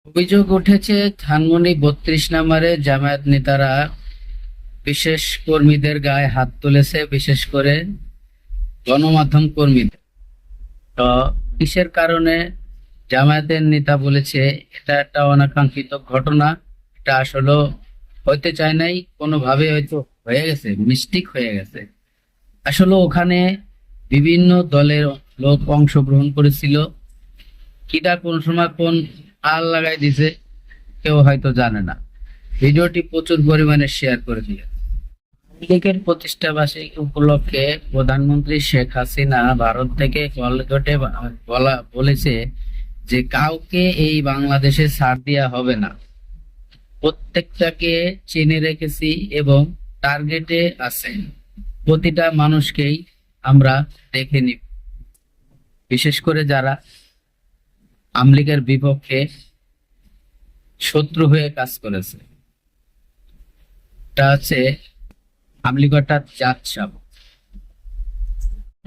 অভিযোগ উঠেছে ধানমন্ডি ৩২ নম্বরে জামায়াত নেতারা বিশেষ কর্মীদের গায়ে হাত তুলেছে, বিশেষ করে গণমাধ্যম কর্মীদের। তো কিসের কারণে? জামায়াতের নেতা বলেছে এটা একটা অনাকাঙ্ক্ষিত ঘটনা, এটা আসলে হইতে চায় নাই, কোনোভাবে হয়তো হয়ে গেছে, মিস্টেক হয়ে গেছে। আসলে ওখানে বিভিন্ন দলের লোক অংশগ্রহণ করেছিল, কিটা কোন সময় কোন আল লাগাই দিছে কেউ হয়তো জানে না। ভিডিওটি প্রচুর পরিমাণে শেয়ার করে দিয়ে লীগের প্রতিষ্ঠা বার্ষিকী উপলক্ষে প্রধানমন্ত্রী শেখ হাসিনা ভারত থেকে কলকাতায় বলেছে যে কাউকে এই বাংলাদেশে ছাড় দেওয়া হবে না, প্রত্যেকটাকে চিনে রেখেছি এবং টার্গেটে আছে, প্রতিটা মানুষকেই আমরা দেখে নিব, বিশেষ করে যারা আওয়ামী লীগের বিপক্ষে শত্রু হয়ে কাজ করেছে। এটা হচ্ছে আওয়ামী লীগ অর্থাৎ জাত সাপ।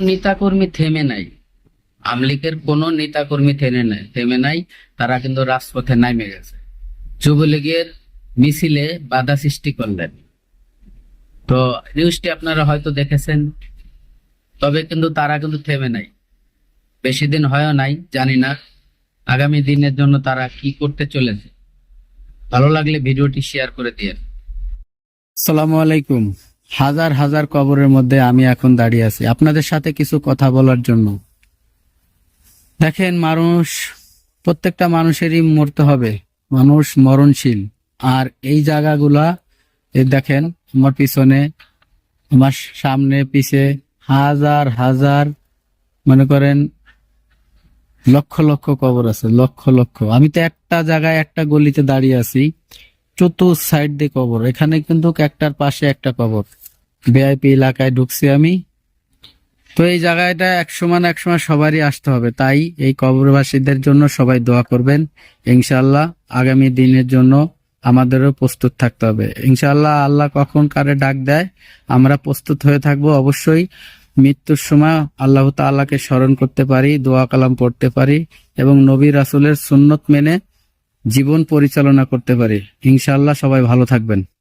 নেতাকর্মী থেমে নাই, আওয়ামী লীগের কোনো নেতাকর্মী থেমে নাই, তারা কিন্তু রাজপথে নামে গেছে, যুবলীগের মিছিলে বাধা সৃষ্টি করলেন। তো নিউজটি আপনারা হয়তো দেখেছেন, তবে কিন্তু তারা কিন্তু থেমে নাই, বেশি দিন হয়ও নাই, জানি না আগামী দিনের জন্য তারা কি করতে চলেছে। ভালো লাগলে ভিডিওটি শেয়ার করে দিয়ে। আসসালামু আলাইকুম। হাজার হাজার কবরের মধ্যে আমি এখন দাঁড়িয়ে আছি আপনাদের সাথে কিছু কথা বলার জন্য। দেখেন, প্রত্যেকটা মানুষেরই মরতে হবে, মানুষ মরণশীল। আর এই জায়গাগুলা দেখেন, আমার পিছনে, আমার সামনে পিছে হাজার হাজার, মনে করেন লক্ষ লক্ষ কবর আছে, লক্ষ লক্ষ। আমি তো একটা জায়গায় একটা গলিতে দাঁড়িয়ে আছি, চতুর সাইড দিয়ে কবর, এখানে কিন্তু একটার পাশে একটা কবর। ভিআইপি এলাকায় ঢুকছি আমি। তো এই জায়গাটা একসময় সবারই আসতে হবে, তাই এই কবরবাসীদের জন্য সবাই দোয়া করবেন। ইনশাআল্লাহ আগামী দিনের জন্য আমাদেরও প্রস্তুত থাকতে হবে। ইনশাআল্লাহ আল্লাহ কখন কারে ডাক দেয় আমরা প্রস্তুত হয়ে থাকবো। অবশ্যই মৃত্যুর সময় আল্লাহ তাআলাকে স্মরণ করতে পারি, দোয়া কালাম পড়তে পারি এবং নবী রাসূলের সুন্নত মেনে জীবন পরিচালনা করতে পারি। ইনশাআল্লাহ সবাই ভালো থাকবেন।